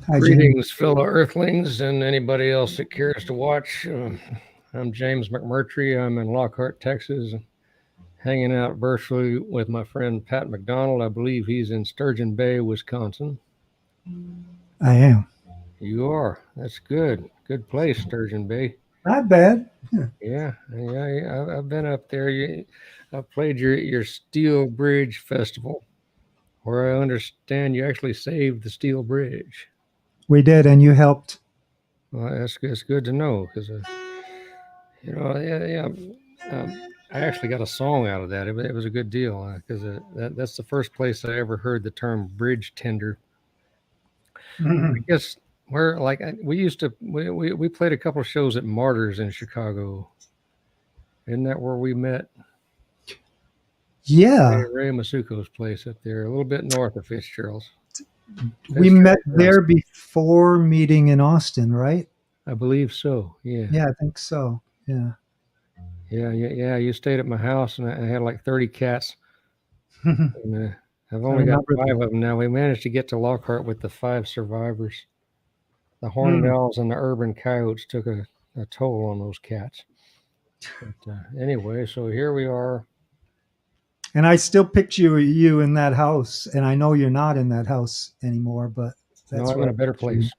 Hi, James. Greetings, fellow Earthlings, and anybody else that cares to watch. I'm James McMurtry. I'm in Lockhart, Texas, hanging out virtually with my friend Pat McDonald. I believe he's in Sturgeon Bay, Wisconsin. I am. You are. That's good. Good place, Sturgeon Bay. Not bad. Yeah. I've been up there. I've played your Steel Bridge Festival, where I understand you actually saved the Steel Bridge. We did, and you helped. Well, that's good to know because yeah. I actually got a song out of that. It was a good deal because that's the first place I ever heard the term bridge tender. I guess where like we used to we played a couple of shows at Martyrs in Chicago. Isn't that where we met? Yeah, Ray Masuko's place up there, a little bit north of FITZGERALDS. we met there before meeting in Austin, right? I believe so. Yeah. Yeah, I think so. Yeah. Yeah. You stayed at my house, and I had like 30 cats. I And, I've only got remember 5 of them now. We managed to get to Lockhart with the 5 survivors. The horned owls and the urban coyotes took a toll on those cats. But anyway, so here we are. And I still picture you in that house, and I know you're not in that house anymore, but No, I'm in a better place.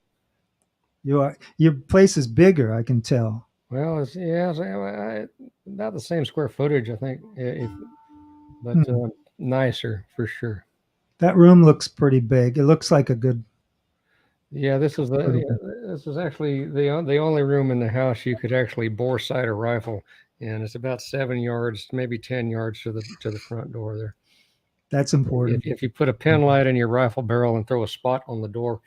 You are. Your place is bigger, I can tell. Well, it's not the same square footage, I think, but nicer for sure. That room looks pretty big. It looks like a good. Yeah, this is actually the only room in the house you could actually bore sight a rifle, and it's about 7 yards, maybe 10 yards to the front door there. That's important. If you put a pen light in your rifle barrel and throw a spot on the door,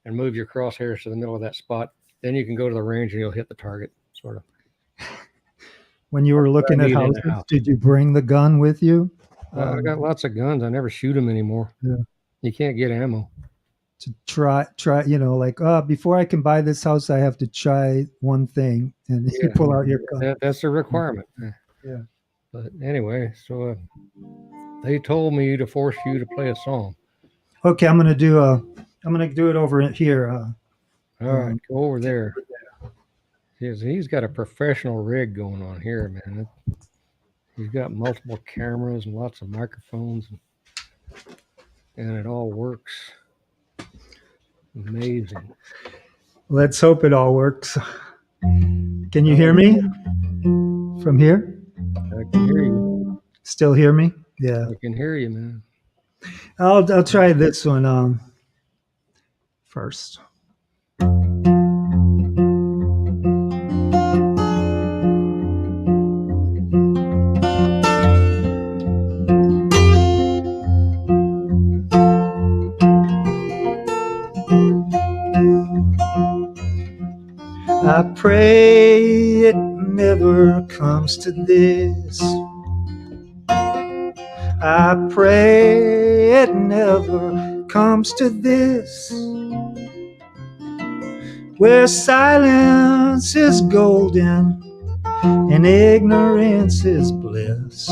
and move your crosshairs to the middle of that spot, then you can go to the range and you'll hit the target, sort of. When you were looking at houses, did you bring the gun with you? I got lots of guns. I never shoot them anymore. Yeah. You can't get ammo. To try, like, before I can buy this house, I have to try one thing, and you pull out your gun. That's a requirement. Yeah. But anyway, so they told me to force you to play a song. Okay, I'm gonna do it over here. All right, go over there. He's got a professional rig going on here, man. He's got multiple cameras and lots of microphones, and it all works. Amazing. Let's hope it all works. Can you hear me from here? I can hear you. Still hear me? Yeah. I can hear you, man. I'll try this one first. I pray it never comes to this. I pray it never comes to this, where silence is golden and ignorance is bliss.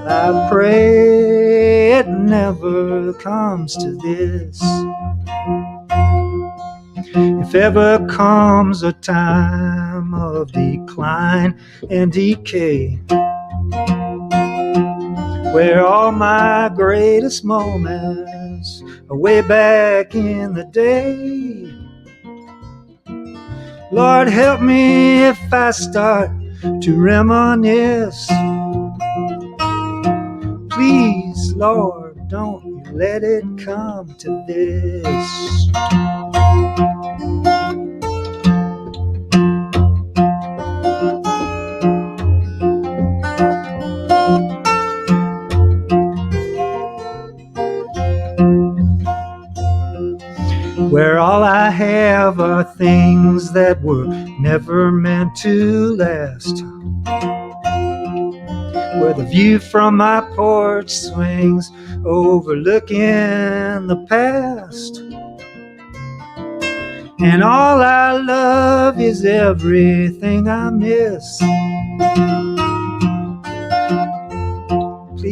I pray it never comes to this. If ever comes a time of decline and decay, where all my greatest moments are way back in the day, Lord, help me if I start to reminisce. Please, Lord, don't you let it come to this. Where all I have are things that were never meant to last, where the view from my porch swings overlooking the past, and all I love is everything I miss.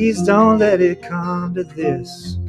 Please don't let it come to this.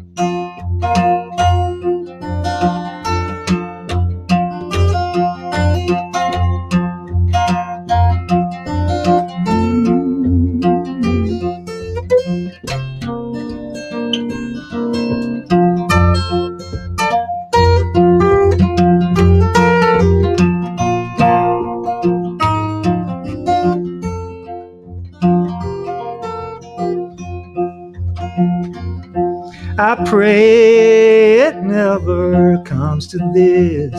I pray it never comes to this.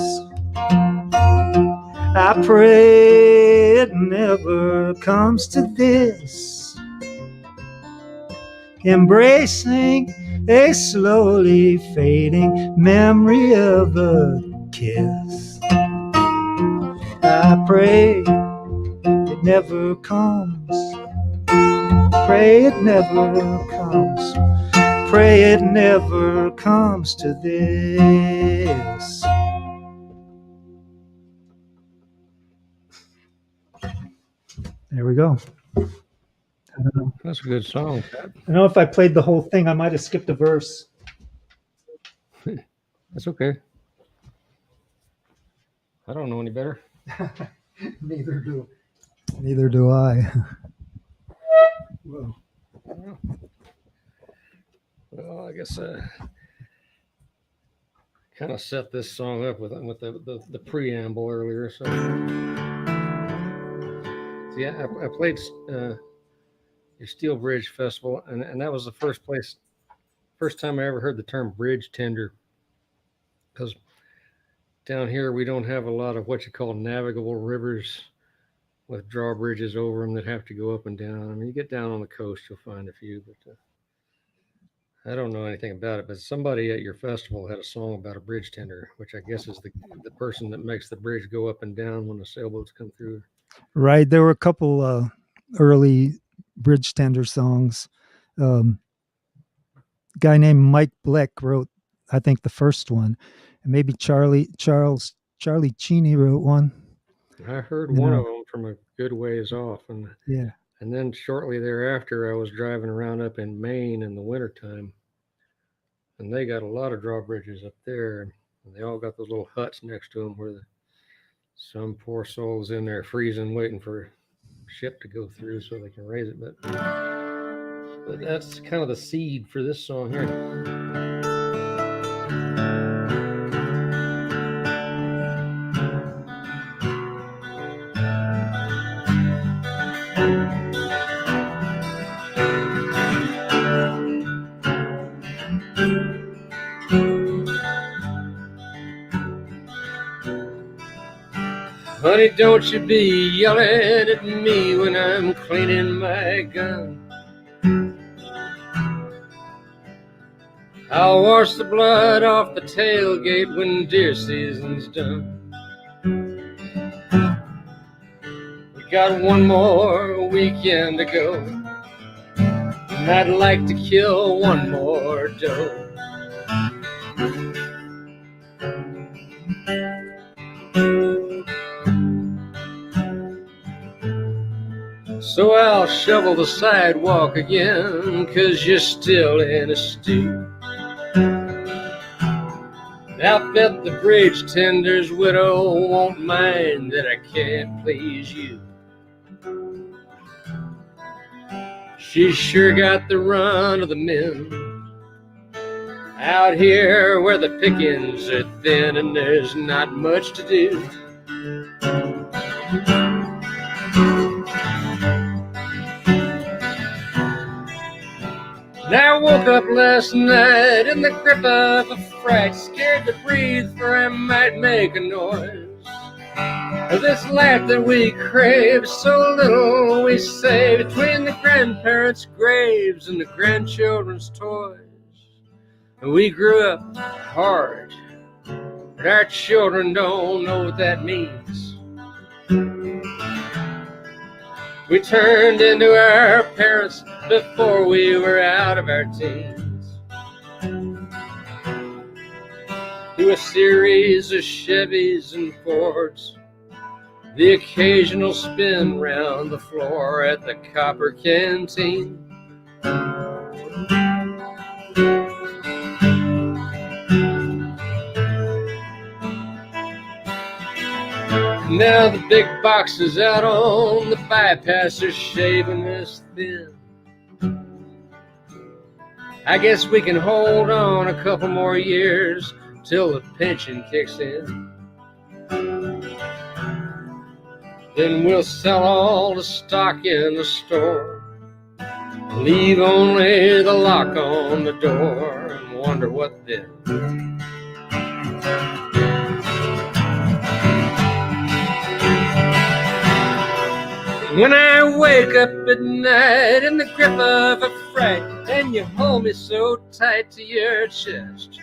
I pray it never comes to this. Embracing a slowly fading memory of a kiss. I pray it never comes. Pray it never comes. Pray it never comes to this. There we go. I don't know. That's a good song, Pat. I don't know if I played the whole thing. I might have skipped a verse. That's okay. I don't know any better. Neither do I. Whoa. Well, I guess kind of set this song up with the preamble earlier. So yeah, I played your Steel Bridge Festival, and that was the first time I ever heard the term bridge tender, because down here we don't have a lot of what you call navigable rivers with drawbridges over them that have to go up and down. I mean, you get down on the coast, you'll find a few, but I don't know anything about it. But somebody at your festival had a song about a bridge tender, which I guess is the person that makes the bridge go up and down when the sailboats come through. Right. There were a couple early bridge tender songs. A guy named Mike Bleck wrote, I think, the first one, and maybe Charlie Cheney wrote one. I heard one of them from a good ways off, and yeah. And then shortly thereafter, I was driving around up in Maine in the wintertime, and they got a lot of drawbridges up there, and they all got those little huts next to them where some poor soul's in there freezing, waiting for a ship to go through so they can raise it. But that's kind of the seed for this song here. Honey, don't you be yelling at me when I'm cleaning my gun. I'll wash the blood off the tailgate when deer season's done. We got one more weekend to go, and I'd like to kill one more doe. So I'll shovel the sidewalk again, 'cause you're still in a stew. I bet the bridge tender's widow won't mind that I can't please you. She's sure got the run of the men out here where the pickings are thin and there's not much to do. And I woke up last night in the grip of a fright, scared to breathe for I might make a noise. This life that we crave, so little we say, between the grandparents' graves and the grandchildren's toys. And we grew up hard, but our children don't know what that means. We turned into our parents before we were out of our teens. Through a series of Chevys and Fords, the occasional spin round the floor at the Copper Canteen. Now the big box is out on the bypass, they're shaving us thin. I guess we can hold on a couple more years till the pension kicks in. Then we'll sell all the stock in the store, leave only the lock on the door, and wonder what then. When I wake up at night in the grip of a fright, and you hold me so tight to your chest,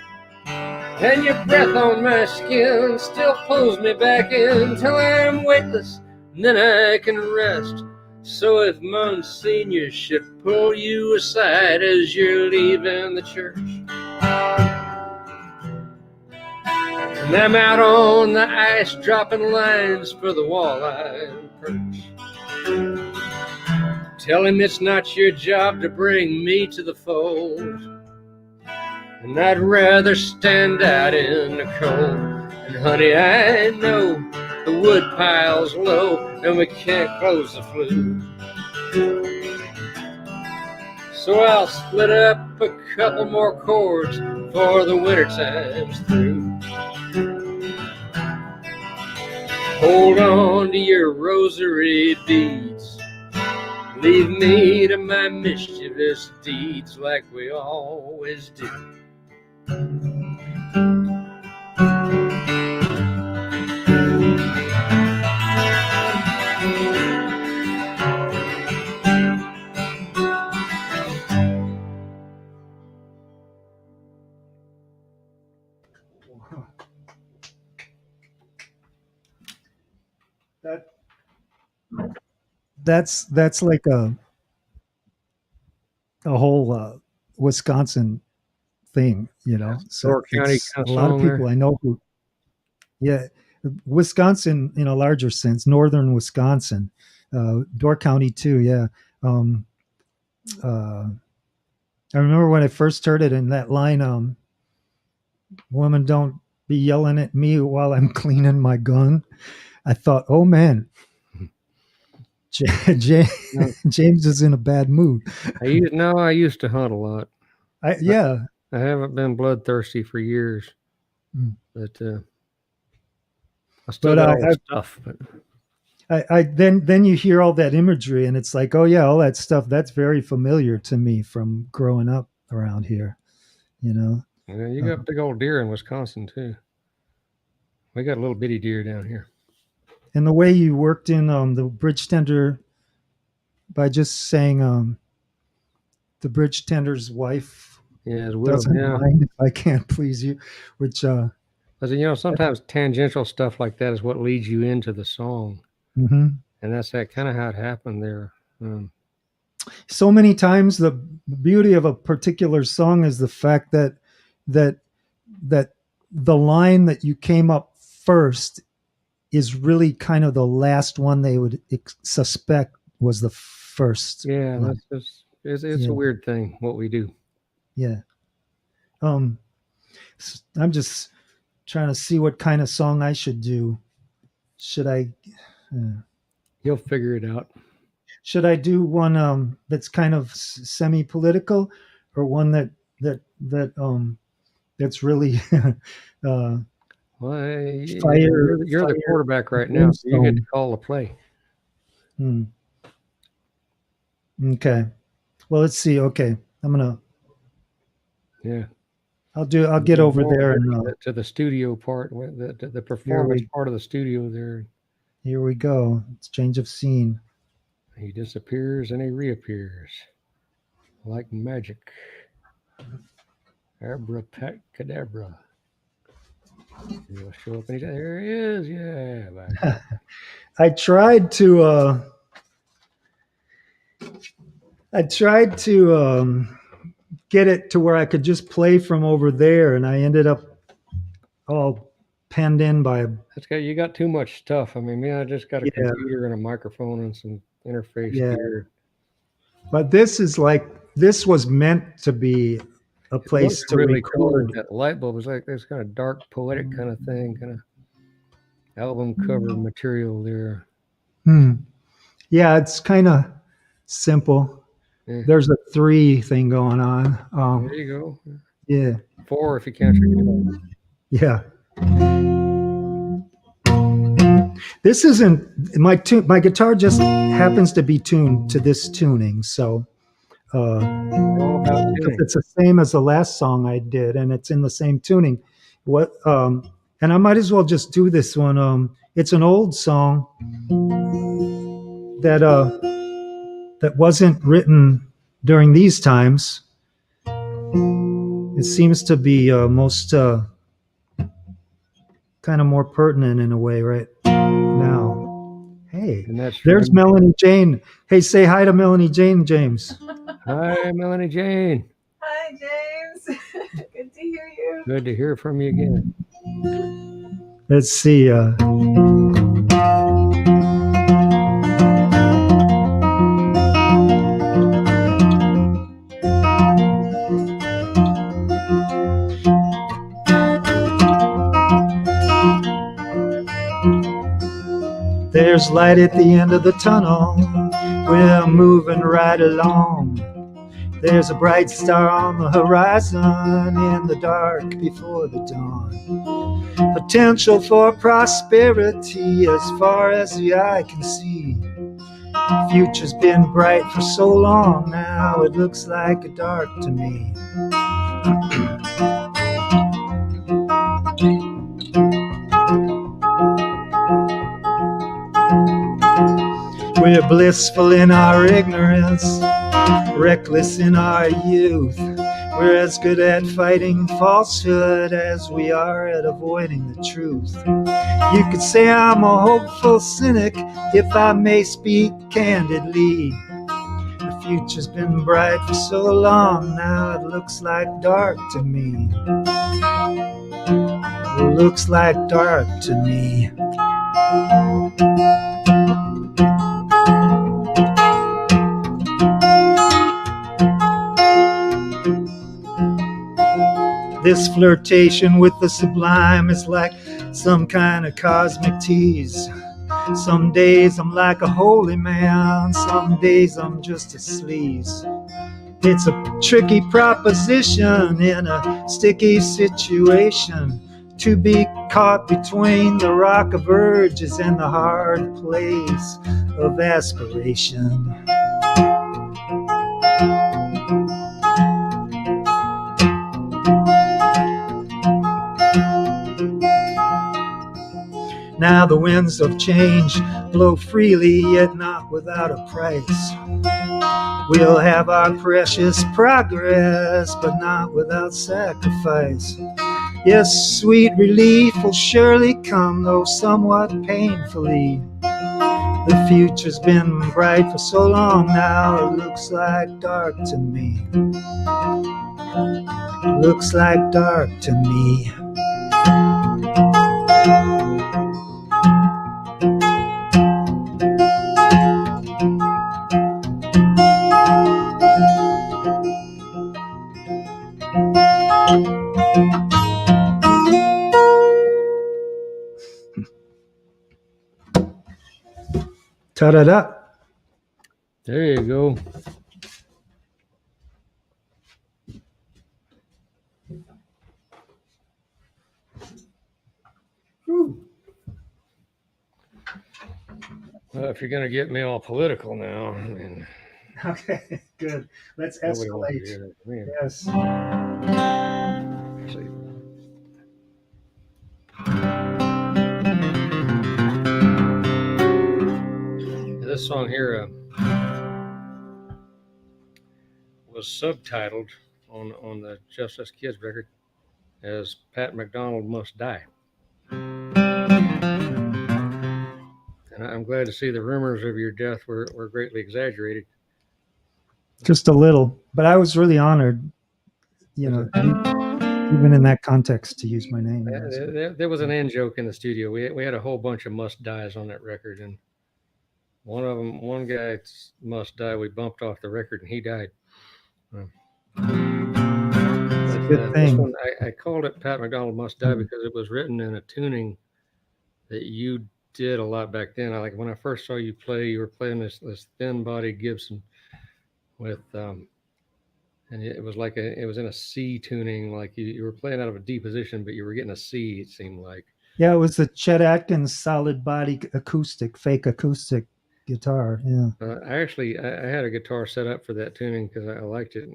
and your breath on my skin still pulls me back in till I'm weightless, and then I can rest. So if Monsignor should pull you aside as you're leaving the church, and I'm out on the ice dropping lines for the walleye and perch, tell him it's not your job to bring me to the fold, and I'd rather stand out in the cold. And honey, I know the wood pile's low and we can't close the flue, so I'll split up a couple more chords for the winter time's through. Hold on to your rosary beads, leave me to my mischievous deeds like we always do. That that's like a whole Wisconsin thing, you know. So Door County it's kind a of lot of song people there. I know who, yeah, Wisconsin in a larger sense, northern Wisconsin, Door County too. Yeah, um, uh, I remember when I first heard it in that line, "Woman, don't be yelling at me while I'm cleaning my gun." I thought, oh man, J- No, James is in a bad mood. I used to hunt a lot. Yeah. I haven't been bloodthirsty for years, Mm. but I still But got all the stuff. But I then you hear all that imagery and it's like, oh yeah, all that stuff that's very familiar to me from growing up around here, you know. yeah, you Uh, got big old deer in Wisconsin too. We got little bitty deer down here. and the way you worked in the bridge tender by just saying the bridge tender's wife Yeah, his widow. doesn't Yeah, mind if I can't please you, which but sometimes tangential stuff like that is what leads you into the song, mhm. and that's that kind of how it happened there. So many times the beauty of a particular song is the fact that that the line that you came up first is really kind of the last one they would suspect was the first Yeah, line. that's just it's a Yeah, weird thing what we do. yeah. Um, I'm just trying to see what kind of song I should do. Should I You'll figure it out. should I do one that's kind of semi-political, or one that that's really uh, Well, fire you're the fire quarterback right now, so you get to brimstone? call the play. Hmm. Okay. Well, let's see. Okay, I'm gonna. Yeah. I'll get Go over there over and to the studio part, the here performance we part of the studio there. here we go. It's change of scene. He disappears and he reappears like magic. Abracadabra. He'll show up and he's there. He is. Yeah. I tried to get it to where I could just play from over there, and I ended up all penned in by You got too much stuff. I mean, I just got a yeah, computer and a microphone and some interface yeah. gear. But this was meant to be a It looks place to really cool. record. That light bulb is like this kind of dark, poetic kind of thing. Kind of. album cover material there. Hmm. Yeah, it's kind of simple. Yeah, There's a 3 thing going on. there you go. Yeah, 4 if you count your guitar. yeah. This isn't my tune. My guitar just happens to be tuned to this tuning, so We're all about because tuning. it's the same as the last song I did, and it's in the same tuning. What? And I might as well just do this one. It's an old song that that wasn't written during these times. It seems to be most kind of more pertinent in a way right now. Hey, And that's there's from Melanie Jane. Hey, say hi to Melanie Jane, James. Hi, Melanie Jane. Hi, James. Good to hear you. Good to hear from you again. Let's see. There's light at the end of the tunnel. We're moving right along. There's a bright star on the horizon in the dark before the dawn. Potential for prosperity as far as the eye can see. The future's been bright for so long now, it looks like a dark to me. We're blissful in our ignorance, reckless in our youth. We're as good at fighting falsehood as we are at avoiding the truth. You could say I'm a hopeful cynic if I may speak candidly. The future's been bright for so long now, it looks like dark to me. It looks like dark to me. This flirtation with the sublime is like some kind of cosmic tease. Some days I'm like a holy man, some days I'm just a sleaze. It's a tricky proposition in a sticky situation, to be caught between the rock of urges and the hard place of aspiration. Now the winds of change blow freely, yet not without a price. We'll have our precious progress, but not without sacrifice. Yes, sweet relief will surely come, though somewhat painfully. The future's been bright for so long now, it looks like dark to me. Looks like dark to me. Ta-da-da. There you go. Well, if you're going to get me all political now, I mean, Okay, good. Let's nobody wants to escalate. hear that from me. Yes. Actually, this song here was subtitled on the Just Us Kids record as Pat McDonald Must Die. And I'm glad to see the rumors of your death were greatly exaggerated. Just a little, but I was really honored, you know, even in that context, to use my name. There was an in joke in the studio. We had a whole bunch of must dies on that record, and one guy's must die. We bumped off the record, and he died. It's a good This thing. one, I called it Pat McDonald Must Die because it was written in a tuning that you did a lot back then. I like when I first saw you play. You were playing this thin body Gibson with and it was like it was in a C tuning, like you were playing out of a D position, but you were getting a C. It seemed like. Yeah, it was the Chet Atkins solid body acoustic, fake acoustic guitar. Yeah. I had a guitar set up for that tuning because I liked it.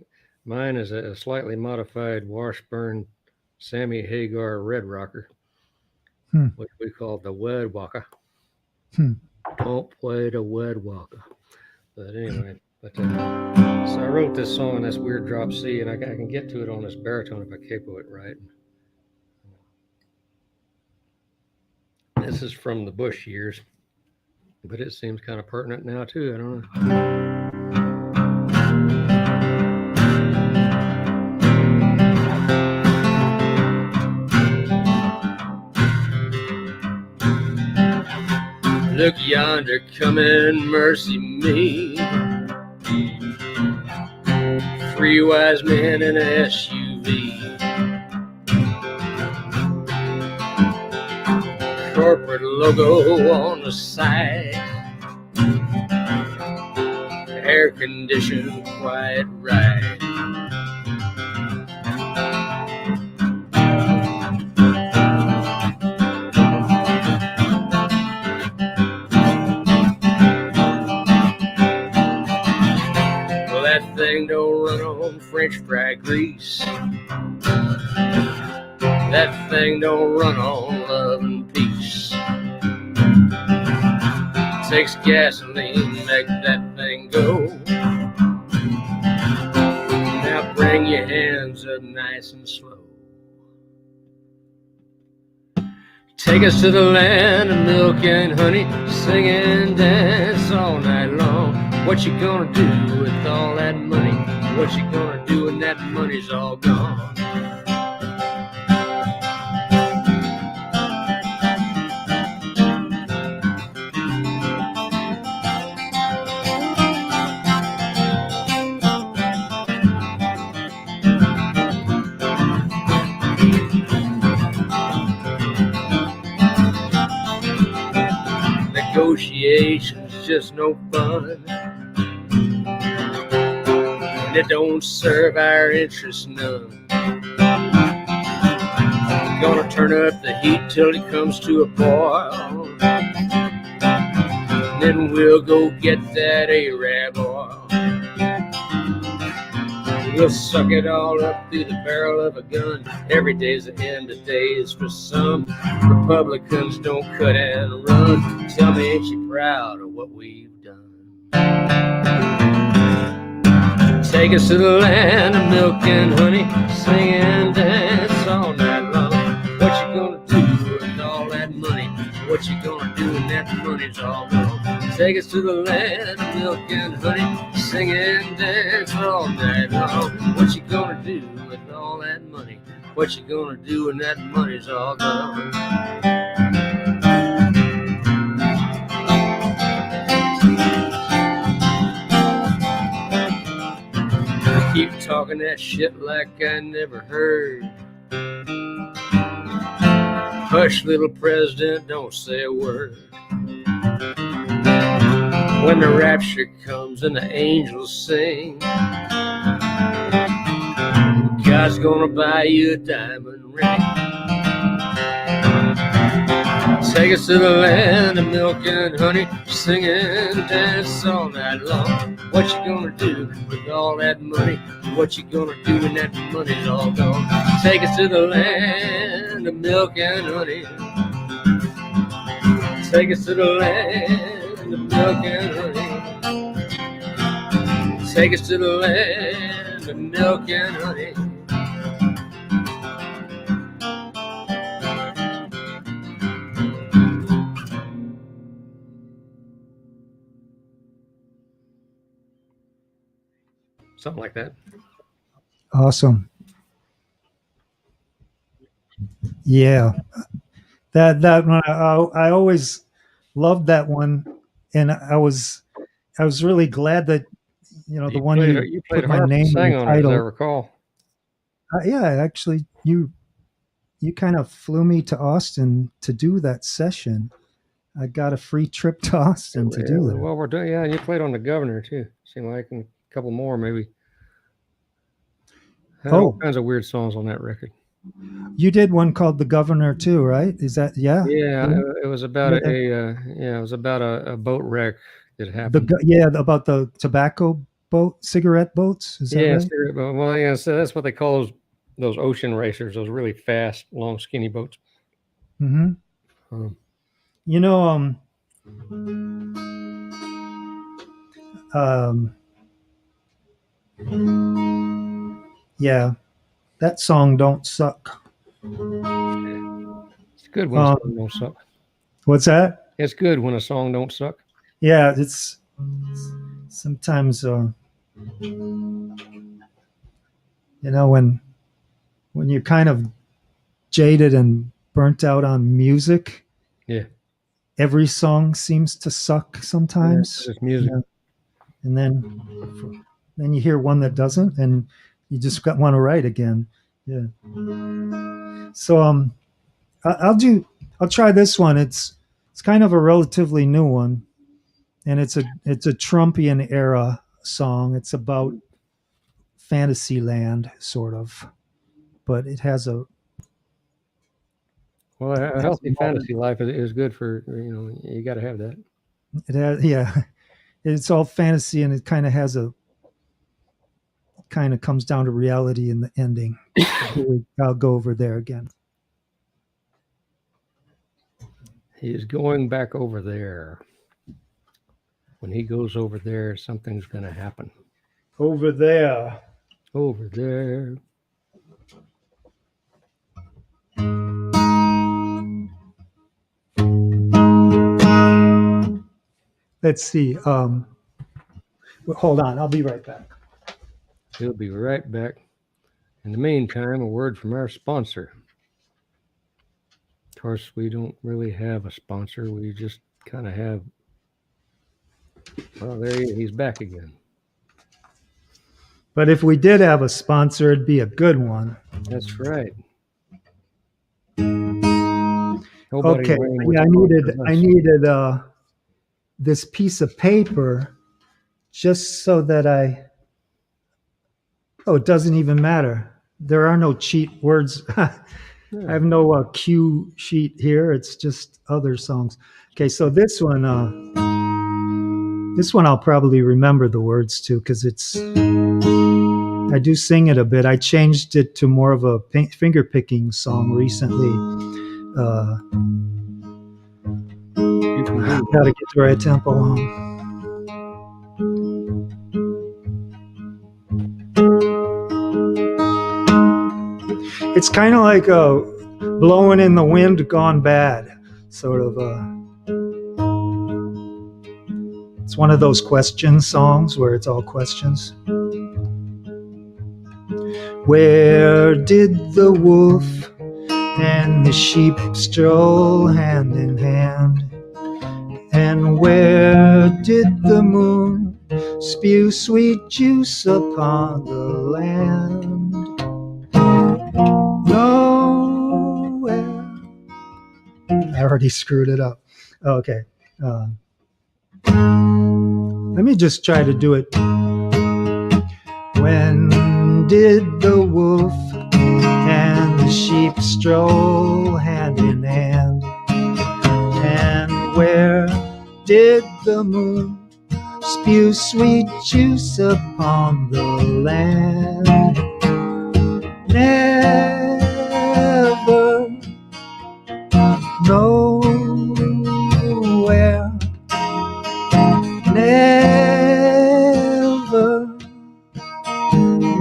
Mine is a slightly modified Washburn Sammy Hagar Red Rocker, which we call the Wed Walker. Don't play the Wed Walker. But anyway, so I wrote this song in this weird drop C, and I can get to it on this baritone if I capo it right. This is from the Bush years, but it seems kind of pertinent now too. I don't know. Look yonder, coming, mercy me. 3 wise men in an SUV. Corporate logo on the side. Air conditioned, quiet ride. Well, that thing don't run on French fry grease. That thing don't run on love and peace. Takes gasoline, make that thing go. Now bring your hands up nice and slow. Take us to the land of milk and honey, sing and dance all night long. What you gonna do with all that money? What you gonna do when that money's all gone? Negotiations just no fun, and it don't serve our interests none. Gonna turn up the heat till it comes to a boil, then we'll go get that Arab oil. We'll suck it all up through the barrel of a gun. Every day's the end of days for some. Republicans don't cut and run. Tell me, ain't you proud of what we've done? Take us to the land of milk and honey, sing and dance all night long. What you gonna do with all that money? What you gonna do when that money's all gone? Take us to the land of milk and honey, sing and dance all night long. What you gonna do with all that money? What you gonna do when that money's all gone? Keep talking that shit like I never heard. Hush, little president, don't say a word. When the rapture comes and the angels sing, God's gonna buy you a diamond ring. Take us to the land of milk and honey, sing and dance all night long. What you gonna do with all that money? What you gonna do when that money's all gone? Take us to the land of milk and honey. Take us to the land of milk and honey. Take us to the land of milk and honey. Something like that. Awesome. Yeah, that one I always loved that one, and I was really glad that the one you played put my harp name and sang in the on it, as I title. recall. Yeah, actually, you kind of flew me to Austin to do that session. I got a free trip to Austin to do that. Well, we're doing, yeah, and you played on the Governor too. Seemed like, and a couple more maybe. Had all kinds of weird songs on that record. You did one called "The Governor" too, right? Is that Yeah, it was about a boat wreck that happened. About the tobacco boat, cigarette boats. Is that right? Cigarette boat. Well, yeah, so that's what they call those ocean racers, those really fast, long, skinny boats. Mm-hmm. You know, yeah, that song "Don't Suck." It's good when a song don't suck. What's that? It's good when a song don't suck. Yeah, it's sometimes when you're kind of jaded and burnt out on music. Yeah. Every song seems to suck sometimes. Yeah, it's music. And then you hear one that doesn't, and you just want to write again. Yeah. So I'll try this one. It's kind of a relatively new one, and it's a Trumpian era song. It's about Fantasyland, sort of, but it has a healthy fantasy life is good for, you got to have that. It has, yeah, it's all fantasy, and it kind of comes down to reality in the ending. I'll go over there again. He is going back over there. When he goes over there, something's going to happen. Over there. Over there. Let's see. Hold on. I'll be right back. He'll be right back. In the meantime, a word from our sponsor. Of course, we don't really have a sponsor. We just kind of have. Well, there he's back again. But if we did have a sponsor, it'd be a good one. That's right. Okay. Yeah, I needed this piece of paper just so that it doesn't even matter. There are no cheat words. I have no cue sheet here. It's just other songs. Okay, so this one I'll probably remember the words to, because I do sing it a bit. I changed it to more of a finger picking song recently. Gotta get the right tempo. It's kind of like a blowing in the wind gone bad, sort of. It's one of those question songs where it's all questions. Where did the wolf and the sheep stroll hand in hand? And where did the moon spew sweet juice upon the land? Nowhere. I already screwed it up. Okay. Let me just try to do it. When did the wolf and the sheep stroll hand in hand? And where did the moon spew sweet juice upon the land? Never, nowhere, never,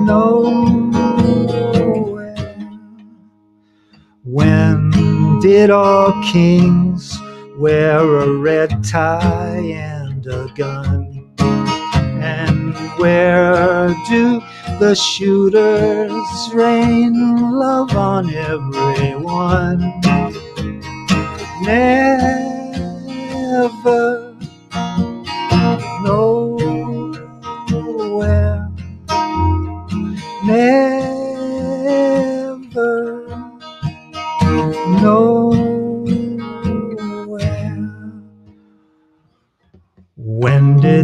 nowhere. When did all kings wear a red tie and a gun? And where do the shooters rain love on everyone? Never, nowhere, never,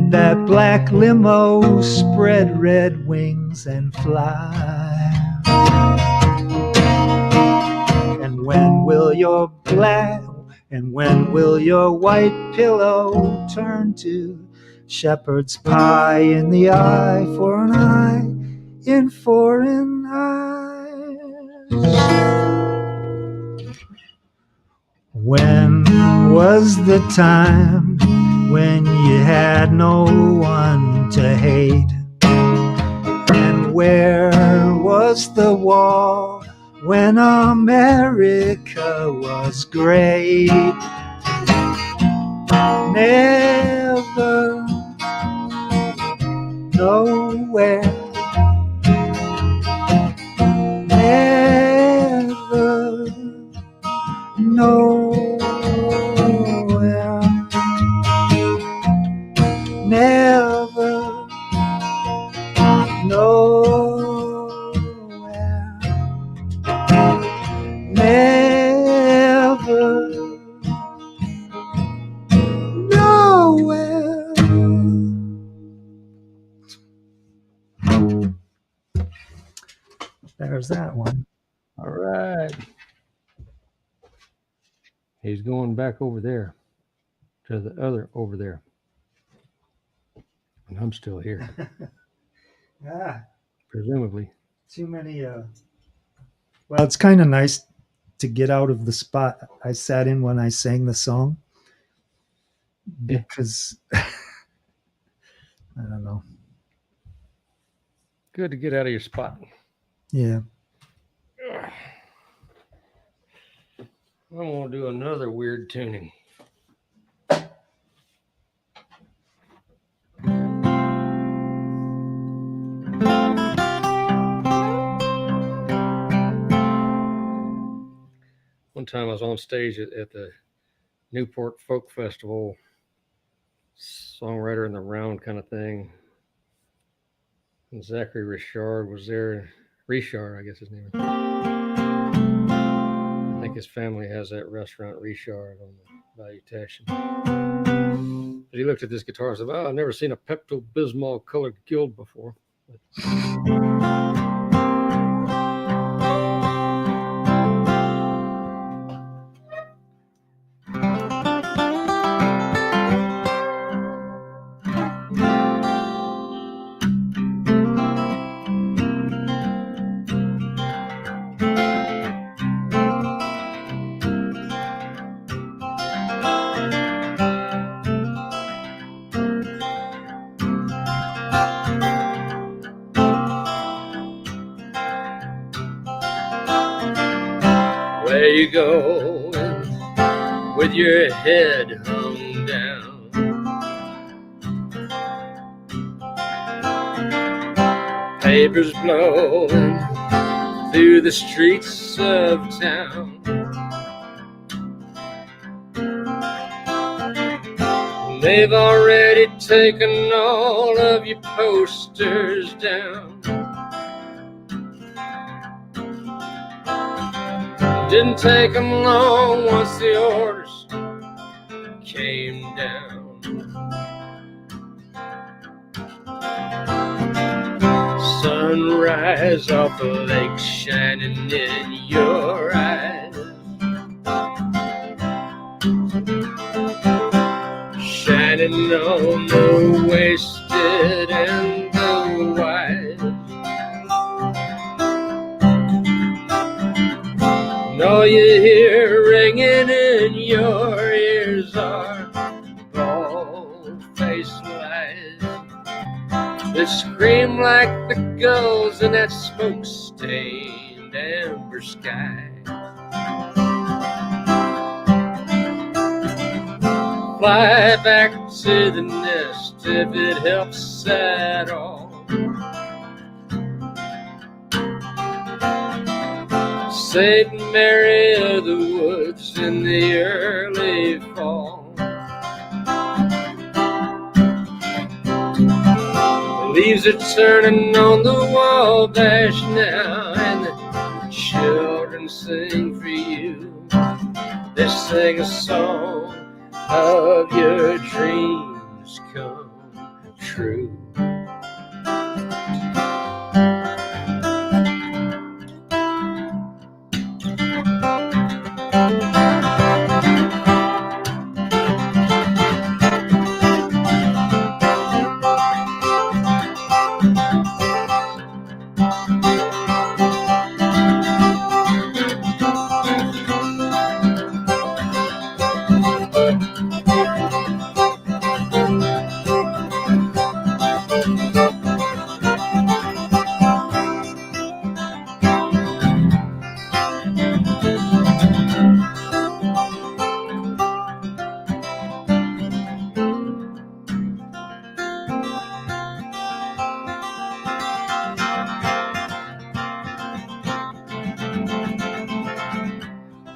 did that black limo spread red wings and fly? And when will your white pillow turn to shepherd's pie in the eye for an eye in foreign eyes? When was the time when you had no one to hate? And where was the wall when America was great? Never, nowhere, never, nowhere, never, nowhere, never, nowhere. There's that one. All right. He's going back over there to the other over there. And I'm still here, Ah, presumably. too many. Well, it's kind of nice to get out of the spot I sat in when I sang the song, because I don't know. Good to get out of your spot. Yeah. I'm going to do another weird tuning. One time I was on stage at the Newport Folk Festival, songwriter in the round kind of thing. And Zachary Richard was there. Richard, I guess his name is. I think his family has that restaurant, Richard, on the Valutation. But he looked at this guitar and said, "Well, I've never seen a Pepto-Bismol colored guild before." Where you going with your head hung down? Papers blowing through the streets of town. They've already taken all of your posters down. Didn't take them long once the orders came down. Sunrise off the lake shining in your eyes, shining on the wasted and the wise. And all you hear ringing in your ears are bald-faced lies that scream like the gulls in that smoke-stained amber sky. Fly back to the nest if it helps at all. St. Mary of the Woods in the early fall. The leaves are turning on the Wabash now, and the children sing for you. They sing a song of your dreams come true.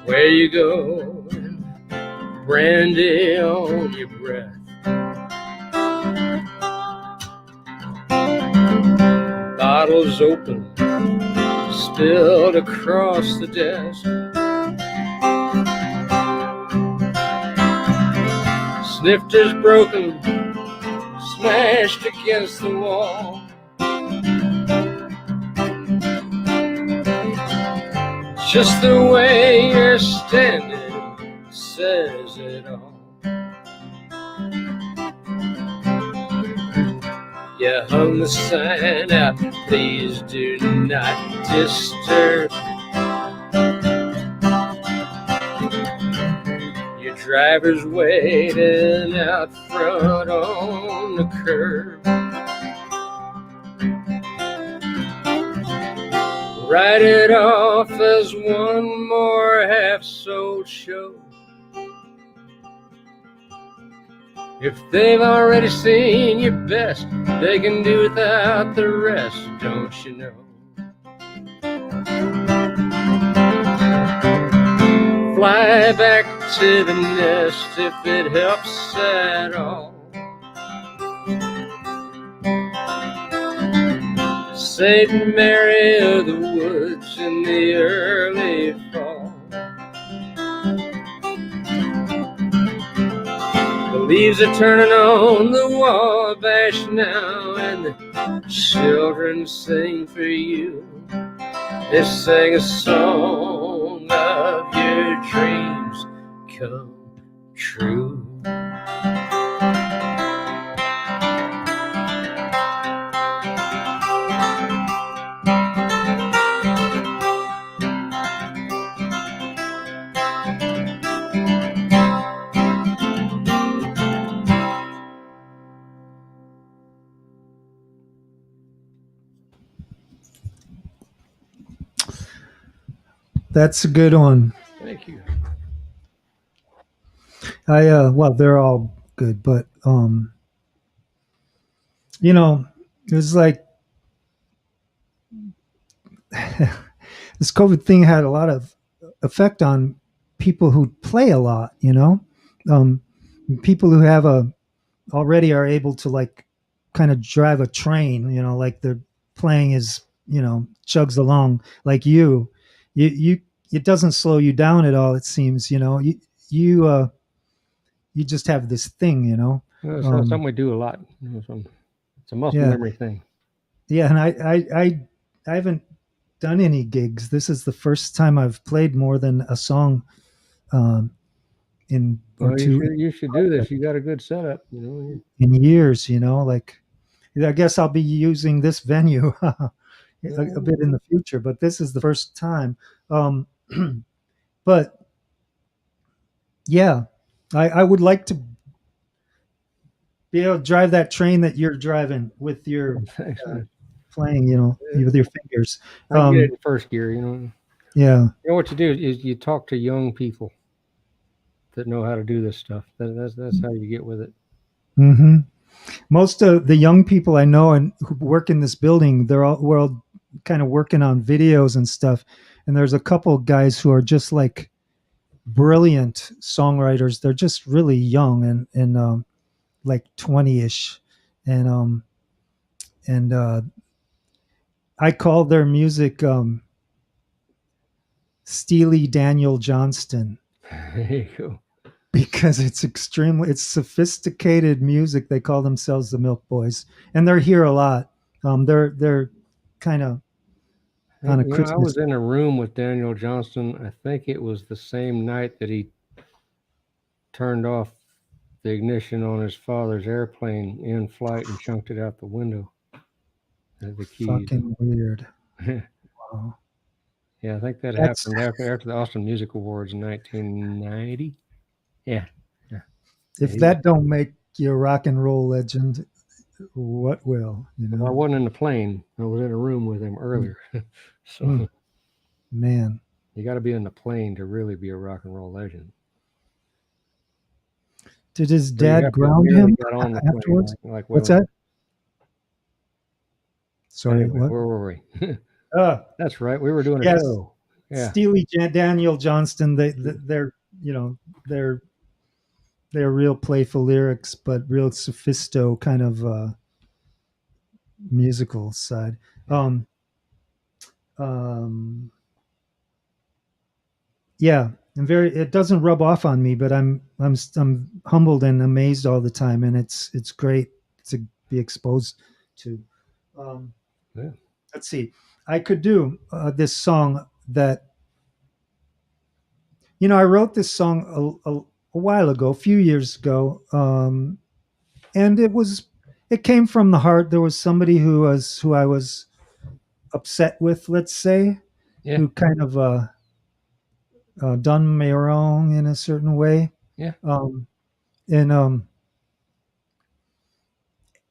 Where you go, brandy on your breath, bottles open, spilled across the desk. Snifters broken, smashed against the wall. Just the way you're standing says it all. You hung the sign out, please do not disturb. Your driver's waiting out front on the curb. Write it off as one more half-sold show. If they've already seen your best, they can do without the rest, don't you know? Fly back to the nest if it helps at all. Saint Mary of the Woods in the early fall. The leaves are turning on the Wabash now, and the children sing for you. They sing a song of your dreams come true. That's a good one. Thank you. Well, they're all good, but you know, it was like this COVID thing had a lot of effect on people who play a lot. You know, people who have already are able to like kind of drive a train. You know, like their playing is chugs along. Like you it doesn't slow you down at all. It seems you just have this thing. It's something we do a lot. It's a muscle Yeah. memory thing. Yeah, and I haven't done any gigs. This is the first time I've played more than a song in or Well, two you should do this. You got a good setup. in years. Like I guess I'll be using this venue a bit in the future, but this is the first time. But yeah, I would like to be able to drive that train that you're driving with your playing, with your fingers. I get it in first gear, Yeah. You know what you do is you talk to young people that know how to do this stuff. That's how you get with it. Mm-hmm. Most of the young people I know and who work in this building, we're all kind of working on videos and stuff. And there's a couple guys who are just like brilliant songwriters. They're just really young and like 20-ish. And I call their music Steely Daniel Johnston. There you go. because it's sophisticated music. They call themselves the Milk Boys, and they're here a lot. They're kind of on a You know, I Christmas. was in a room with Daniel Johnston. I think it was the same night that he turned off the ignition on his father's airplane in flight and chunked it out the window. The keys. Fucking weird. Yeah, Wow. I think that That's happened after the Austin Music Awards in 1990. Yeah, yeah. if He, that don't make you a rock and roll legend, what will? You well, I know, wasn't in the plane. I was in a room with him earlier. So Mm. Man. you got to be in the plane to really be a rock and roll legend. Did his Or you dad have to ground nearly him got on the plane, afterwards? like What's well. that? Sorry, Anyway, what? where were we? Uh, That's right. We were doing a yes, show. Yeah. Daniel Johnston. They're you know they're real playful lyrics, but real sophisto kind of musical side. Um, um, yeah, and very. It doesn't rub off on me, but I'm humbled and amazed all the time, and it's great to be exposed to. Um, Yeah. let's see. I could do this song that I wrote this song a while ago, a few years ago, and it came from the heart. There was somebody who I was upset with, let's say, Yeah. who kind of done me wrong in a certain way. Yeah.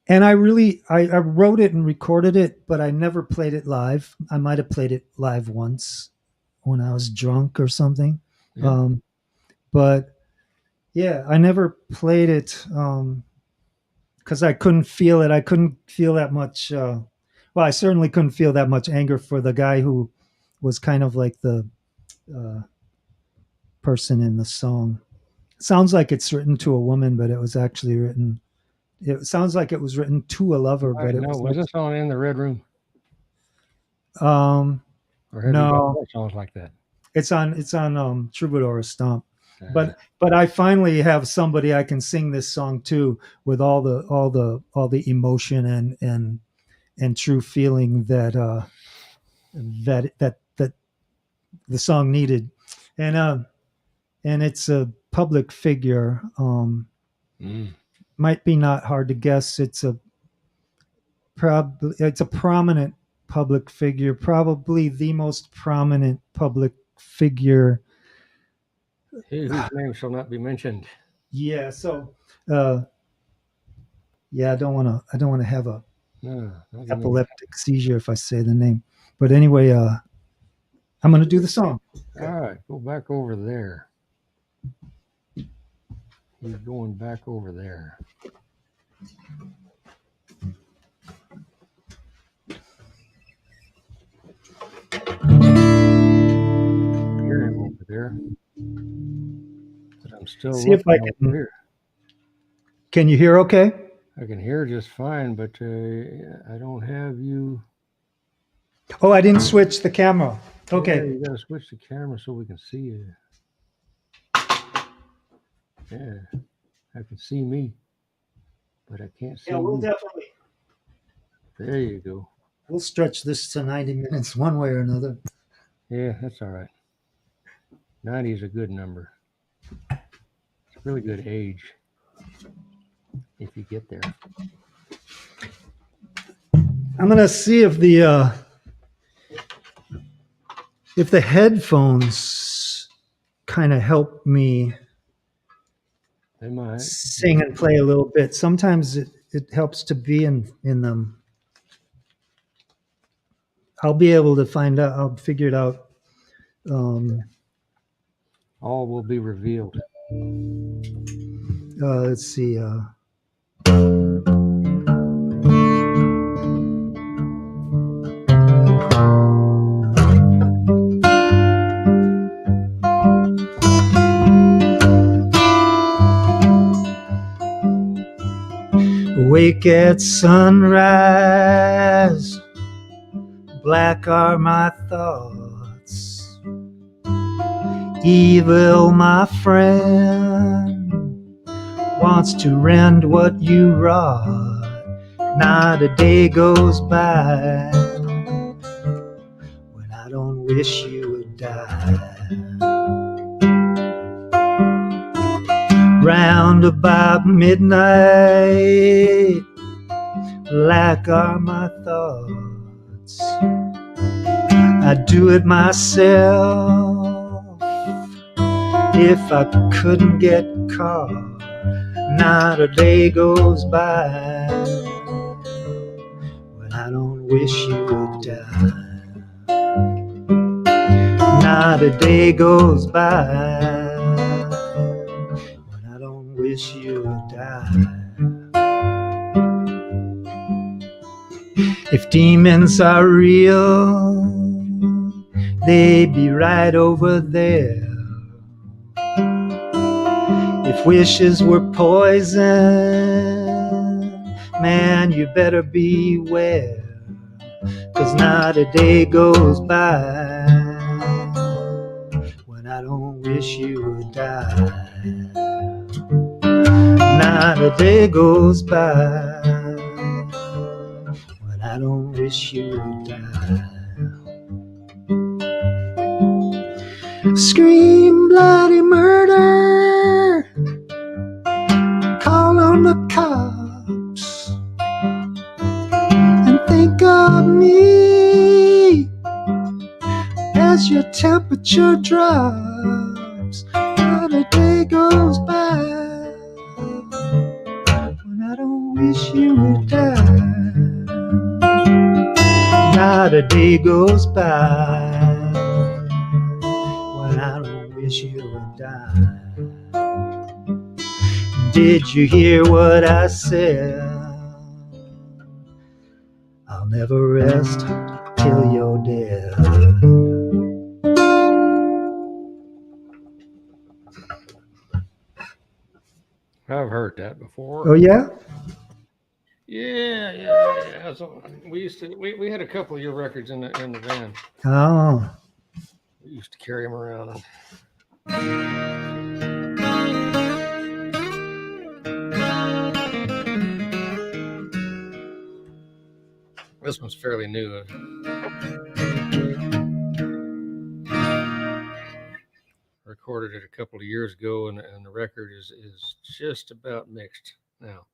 And I wrote it and recorded it, but I never played it live. I might have played it live once when I was drunk or something. Yeah. But yeah, I never played it because I couldn't feel it. I couldn't feel that much. Well, I certainly couldn't feel that much anger for the guy who was kind of like the uh, person in the song. Sounds like it's written to a woman, but it was actually written. It sounds like it was written to a lover, All but right. it No, was was this on In the Red Room? um, Or have you got no. more songs like that? It's on Troubadour Stomp. Uh, But I finally have somebody I can sing this song to with all the emotion and true feeling that the song needed, and it's a public figure. mm. Might be not hard to guess. It's a prominent public figure, probably the most prominent public figure. He whose name shall not be mentioned. Yeah. So, yeah, I don't want to have a No, not even- epileptic seizure if I say the name. But anyway, I'm going to do the song. All right, go back over there. He's going back over there. Hear him over there. But I'm still See if I looking can. over here. Can you hear okay? I can hear just fine, but I don't have you. Oh, I didn't switch the camera. Yeah, Okay. you gotta switch the camera so we can see you. Yeah, I can see me, but I can't see Yeah, we'll you. definitely There you go. we'll stretch this to 90 minutes one way or another. Yeah, that's all right. 90 is a good number. It's a really good age if you get there. I'm going to see if the headphones kind of help me They might. sing and play a little bit. Sometimes it helps to be in them. I'll be able to find out. I'll figure it out. All will be revealed. Let's see. Awake at sunrise, black are my thoughts. Evil, my friend, wants to rend what you wrought. Not a day goes by when I don't wish you would die. Round about midnight, black are my thoughts. I do it myself if I couldn't get caught. Not a day goes by when I don't wish you would die. Not a day goes by when I don't wish you would die. If demons are real, they'd be right over there. If wishes were poison, man, you better beware. 'Cause not a day goes by when I don't wish you would die. Not a day goes by when I don't wish you would die. Scream bloody murder, call on the cops, and think of me as your temperature drops. Not a day goes by when I don't wish you would die. Not a day goes by when I don't wish you would die. Did you hear what I said? I'll never rest till you're dead. I've heard that before. Oh yeah? Yeah. So we had a couple of your records in the van. Oh. We used to carry them around. This one's fairly new. Recorded it a couple of years ago, and the record is just about mixed now.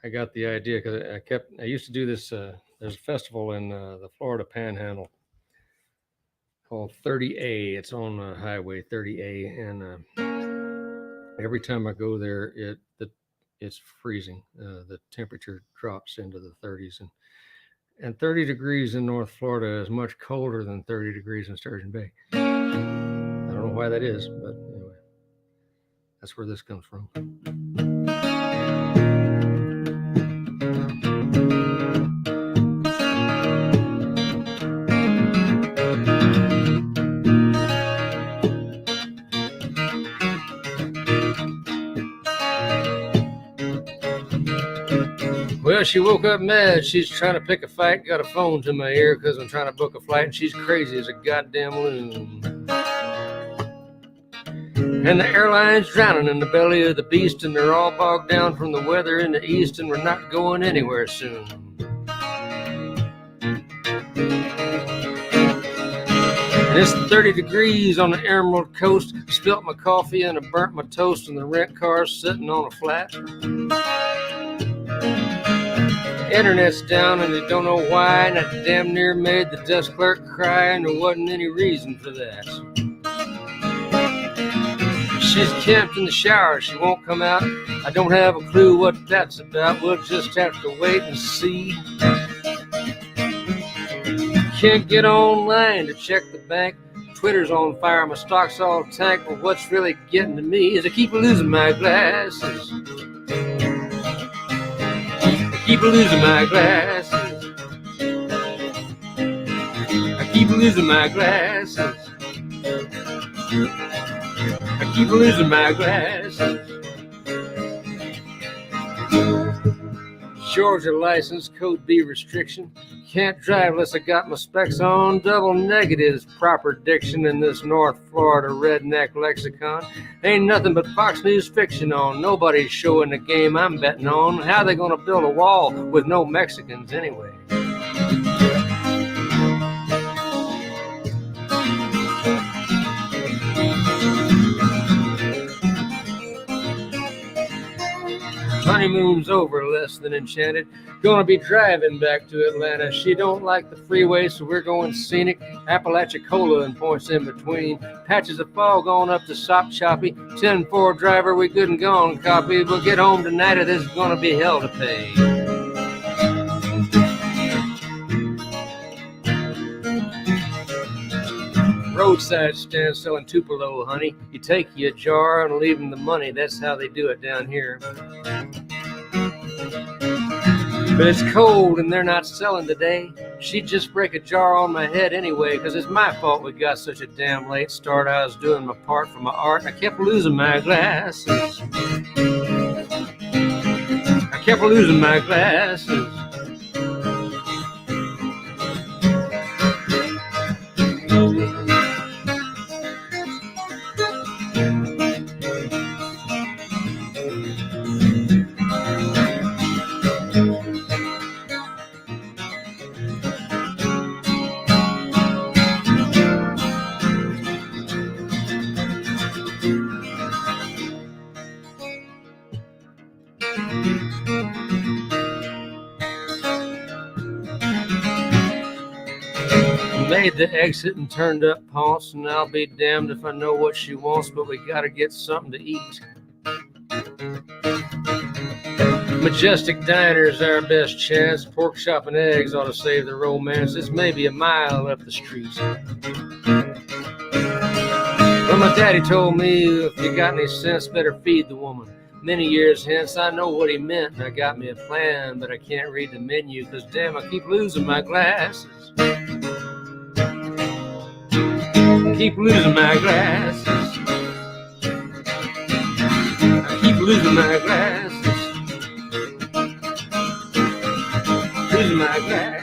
I got the idea because I used to do this. There's a festival in the Florida Panhandle called 30A. It's on Highway 30A, and every time I go there, it's freezing. The temperature drops into the 30s, and 30 degrees in North Florida is much colder than 30 degrees in Sturgeon Bay. I don't know why that is, but anyway, that's where this comes from. Well, she woke up mad. She's trying to pick a fight. Got a phone to my ear because I'm trying to book a flight, and she's crazy as a goddamn loon. And the airline's drowning in the belly of the beast, and they're all bogged down from the weather in the east, and we're not going anywhere soon. And it's 30 degrees on the Emerald Coast. Spilt my coffee and I burnt my toast, and the rent car's sitting on a flat. Internet's down and they don't know why, and I damn near made the desk clerk cry, and there wasn't any reason for that. She's camped in the shower, she won't come out. I don't have a clue what that's about. We'll just have to wait and see. Can't get online to check the bank. Twitter's on fire, my stock's all tanked. But what's really getting to me is I keep losing my glasses. Keep losing my glasses. I keep losing my glasses. I keep losing my glasses. Georgia license, code B restriction. can't drive unless I got my specs on. Double negatives, proper diction in this North Florida redneck lexicon. Ain't nothing but Fox News fiction on. Nobody's showing the game I'm betting on. How they gonna build a wall with no Mexicans anyway? Honeymoon's over, less than enchanted. Gonna be driving back to Atlanta. She don't like the freeway, so we're going scenic. Apalachicola and points in between. Patches of fog on up to Sop Choppy. 10-4 driver, we good and gone, copy. We'll get home tonight or this is gonna be hell to pay. Roadside stand selling Tupelo, honey. You take you a jar and leave them the money. That's how they do it down here. But it's cold and they're not selling today. She'd just break a jar on my head anyway, 'cause it's my fault we got such a damn late start. I was doing my part for my art and I kept losing my glasses. I kept losing my glasses. Made the exit and turned up Ponce, and I'll be damned if I know what she wants, but we gotta get something to eat. Majestic Diner's our best chance. Pork chop and eggs ought to save the romance. It's maybe a mile up the street. Well, my daddy told me if you got any sense, better feed the woman. Many years hence, I know what he meant, and I got me a plan, but I can't read the menu, 'cause damn, I keep losing my glasses. Keep losing my glasses. I keep losing my glasses. Losing my glasses.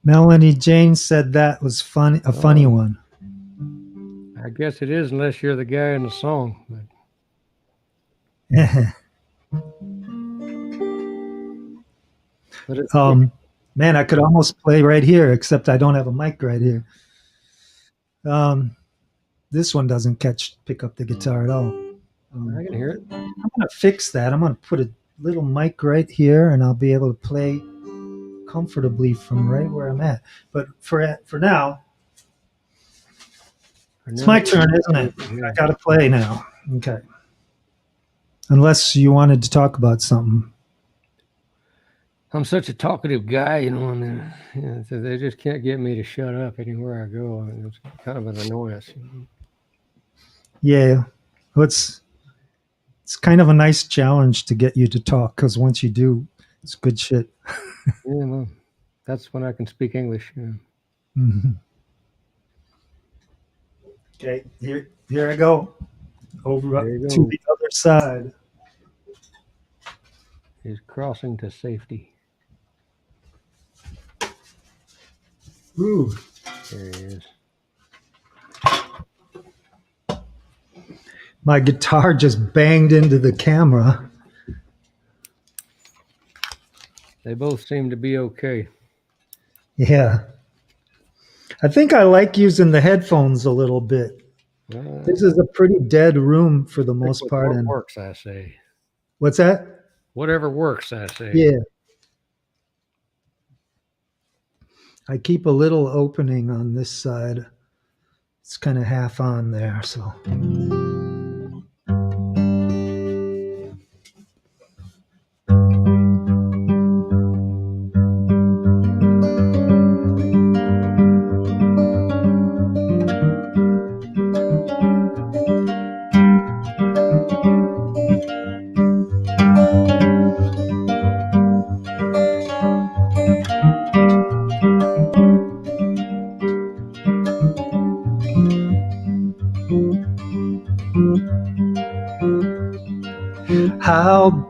Melanie Jane said that was fun, a funny one. I guess it is, unless you're the guy in the song. But it's Man, I could almost play right here, except I don't have a mic right here. This one doesn't pick up the guitar at all. I can hear it. I'm going to fix that. I'm going to put a little mic right here, and I'll be able to play comfortably from right where I'm at. But for now, it's my turn, isn't it? I got to play now. Okay. Unless you wanted to talk about something. I'm such a talkative guy, you know. I mean, so they just can't get me to shut up anywhere I go. I mean, it's kind of an annoyance. You know? Yeah, well, it's kind of a nice challenge to get you to talk, because once you do, it's good shit. Yeah, well, that's when I can speak English. Yeah. Mm-hmm. Okay, here I go. Over to the other side. He's crossing to safety. Ooh. There he is. My guitar just banged into the camera. They both seem to be okay. Yeah. I think I like using the headphones a little bit. This is a pretty dead room for the most part. What works, I say. What's that? Whatever works, I say. Yeah. I keep a little opening on this side. It's kind of half on there, so.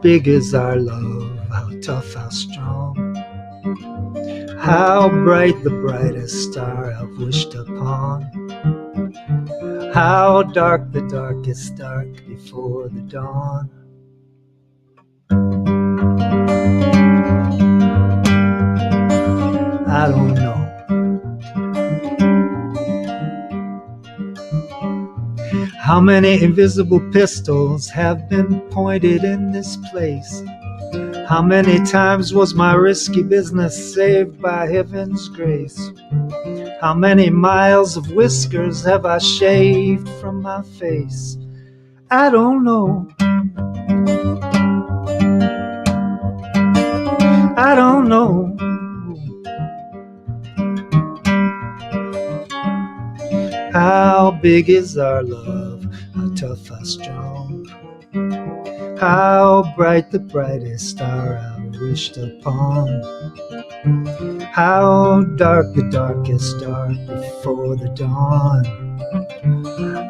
big is our love? How tough, how strong? How bright the brightest star I've wished upon? How dark the darkest dark before the dawn? I don't know. How many invisible pistols have been pointed in this place? How many times was my risky business saved by heaven's grace? How many miles of whiskers have I shaved from my face? I don't know. I don't know. How big is our love? How tough, how strong? How bright the brightest star I wished upon? How dark the darkest dark before the dawn?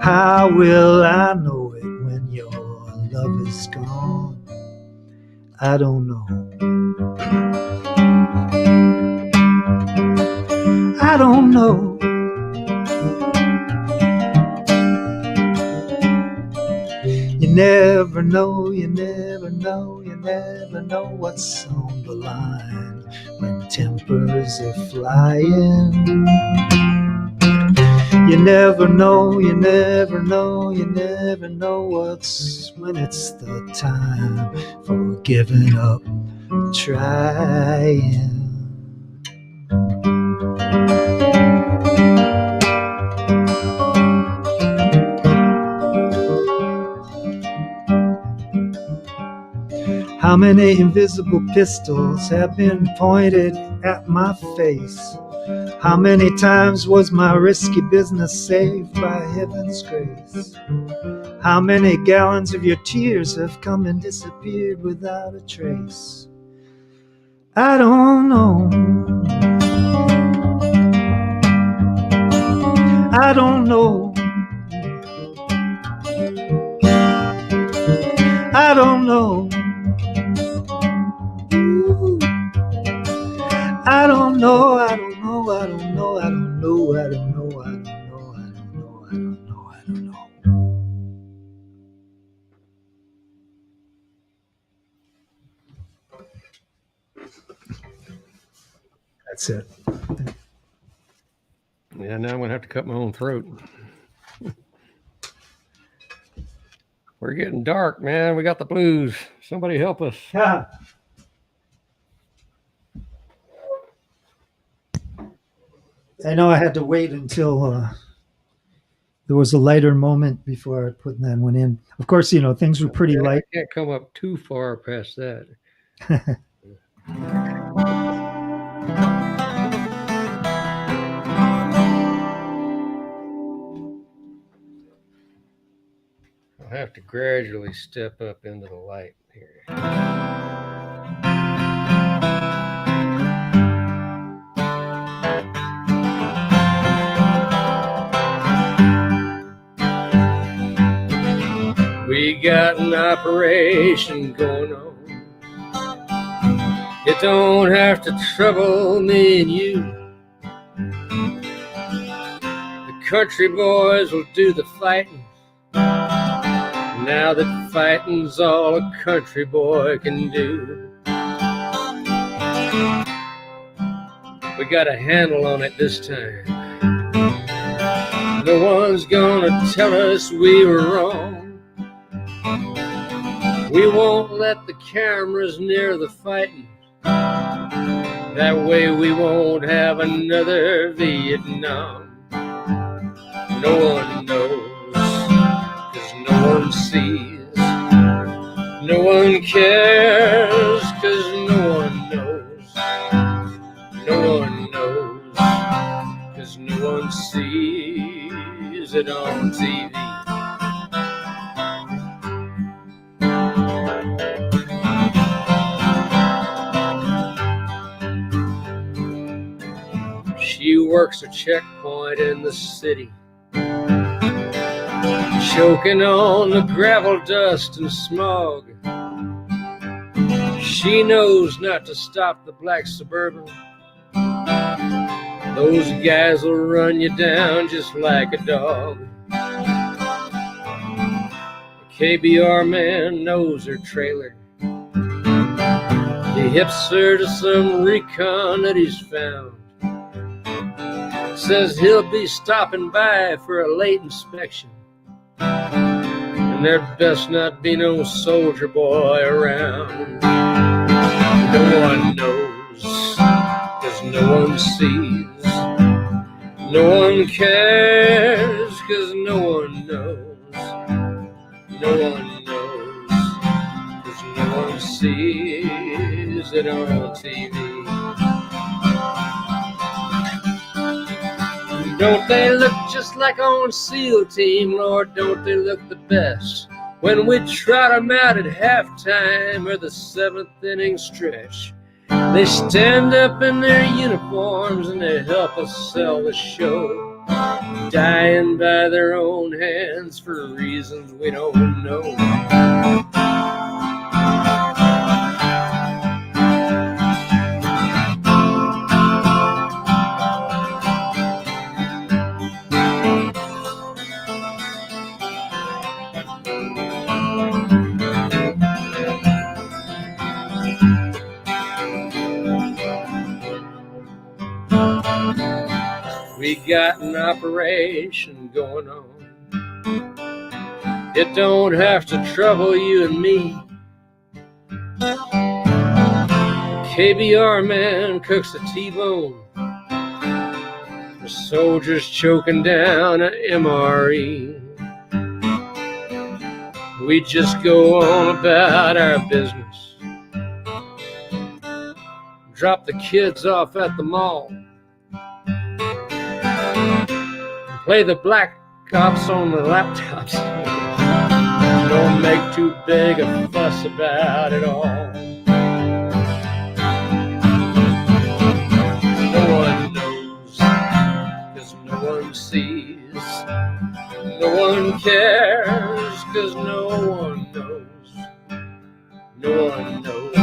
How will I know it when your love is gone? I don't know. I don't know. You never know, you never know, you never know what's on the line when tempers are flying. You never know, you never know, you never know what's when it's the time for giving up trying. How many invisible pistols have been pointed at my face? How many times was my risky business saved by heaven's grace? How many gallons of your tears have come and disappeared without a trace? I don't know. I don't know. I don't know. I don't know, I don't know, I don't know, I don't know, I don't know, I don't know, I don't know, I don't know, I don't know. That's it. Yeah, now I'm gonna have to cut my own throat. We're getting dark, man. We got the blues. Somebody help us. Yeah. I know I had to wait until there was a lighter moment before I put that one in. Of course, you know, things were pretty light. I can't come up too far past that. I'll have to gradually step up into the light here. We got an operation going on. It don't have to trouble me and you. The country boys will do the fighting. Now that fighting's all a country boy can do. We got a handle on it this time. No one's gonna tell us we were wrong. We won't let the cameras near the fighting. That way we won't have another Vietnam. No one knows, 'cause no one sees. No one cares, 'cause no one knows. No one knows, 'cause no one sees it on TV. She works a checkpoint in the city, choking on the gravel, dust, and smog. She knows not to stop the black Suburban. Those guys will run you down just like a dog. The KBR man knows her trailer. He hips her to some recon that he's found. Says he'll be stopping by for a late inspection, and there best not be no soldier boy around. No one knows, 'cause no one sees. No one cares, 'cause no one knows. No one knows, 'cause no one sees it on TV. Don't they look just like on SEAL Team? Lord, don't they look the best when we trot them out at halftime or the 7th inning stretch? They stand up in their uniforms and they help us sell the show, dying by their own hands for reasons we don't know. We got an operation going on. It don't have to trouble you and me. KBR man cooks a T-bone. The soldier's choking down an MRE. We just go on about our business. Drop the kids off at the mall. Play the black cops on the laptops. Don't make too big a fuss about it all. No one knows, 'cause no one sees. No one cares, 'cause no one knows. No one knows,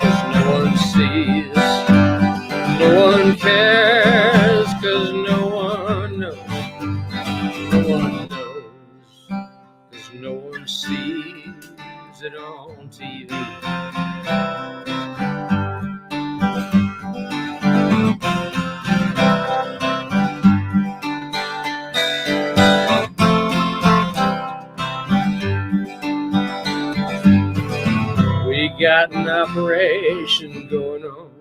'cause no one sees. No one cares, 'cause no one knows. No one knows, 'cause no one sees it on TV. We got an operation going on.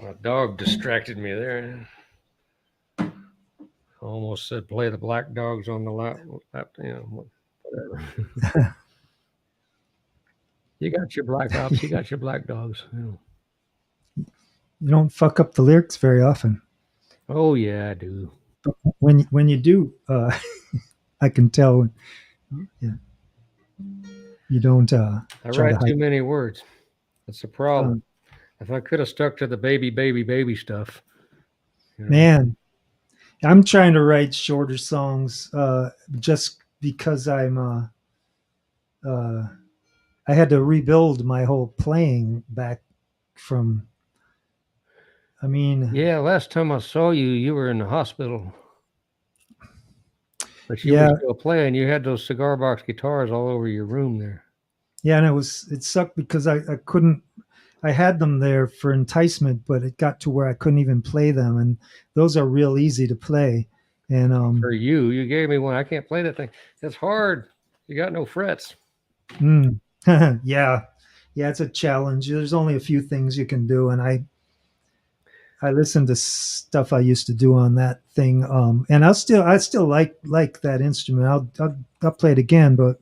My dog distracted me there. I almost said play the black dogs on the lap, whatever. You got your black ops, you got your black dogs. You don't fuck up the lyrics very often. Oh yeah, I do. When you do, I can tell. Yeah, you don't. I write too many words. That's the problem. If I could have stuck to the baby stuff. You know. Man, I'm trying to write shorter songs just because I had to rebuild my whole playing back from. I mean, yeah, last time I saw you, you were in the hospital. But you were still playing. You had those cigar box guitars all over your room there. Yeah, and it sucked because I couldn't. I had them there for enticement, but it got to where I couldn't even play them, and those are real easy to play. And for you gave me one. I can't play that thing. It's hard. You got no frets. Yeah, it's a challenge. There's only a few things you can do, and I listen to stuff I used to do on that thing, and I still like that instrument. I'll play it again, but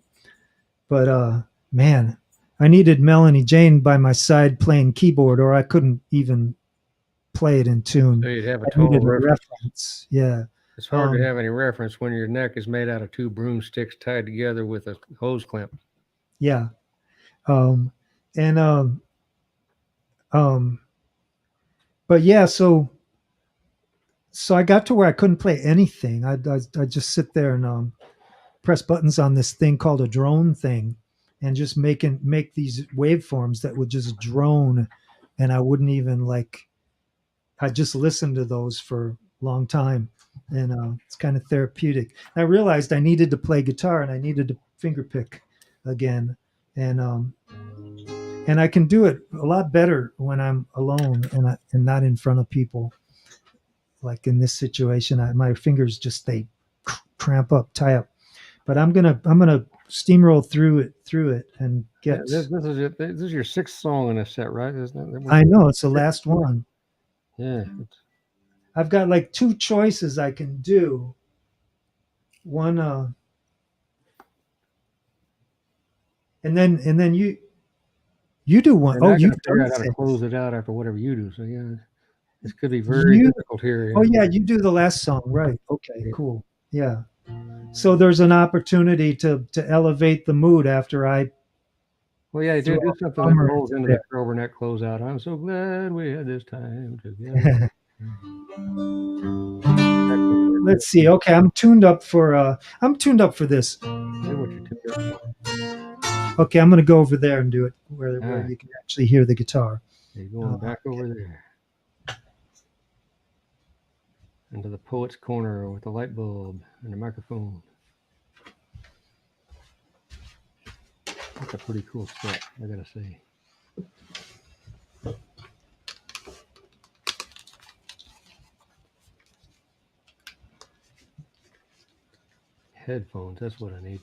man, I needed Melanie Jane by my side playing keyboard, or I couldn't even play it in tune. So you'd have a total reference. Yeah. It's hard to have any reference when your neck is made out of 2 broomsticks tied together with a hose clamp. Yeah. But yeah, so so I got to where I couldn't play anything. I'd just sit there and press buttons on this thing called a drone thing, and just make these waveforms that would just drone, and I wouldn't even like. I just listened to those for a long time, and it's kind of therapeutic. I realized I needed to play guitar and I needed to finger pick again, and I can do it a lot better when I'm alone and not in front of people. Like in this situation, my fingers just they cramp up, tie up. But I'm gonna steamroll through it and Yeah, get. this is your sixth song in a set, right? Isn't it? I know it's the last one. Yeah. I've got like two choices I can do. One, and then you do one. And Oh, I got to you've figure done out how to six. close it out after whatever you do. So yeah, this could be very You. difficult here. Oh Yeah. yeah, you do the last song, right? Okay, Yeah. cool. Yeah. So there's an opportunity to elevate the mood after I Well, yeah, throw do a something that bummer rolls into into the there. Carver neck closeout. I'm so glad we had this time together. Let's see. Okay, I'm tuned up for this. Say what you're tuned up for. Okay, I'm gonna go over there and do it All where right, you can actually hear the guitar. you're going back Okay. over there into the poet's corner with the light bulb and the microphone. That's a pretty cool set, I gotta say. Headphones, that's what I need.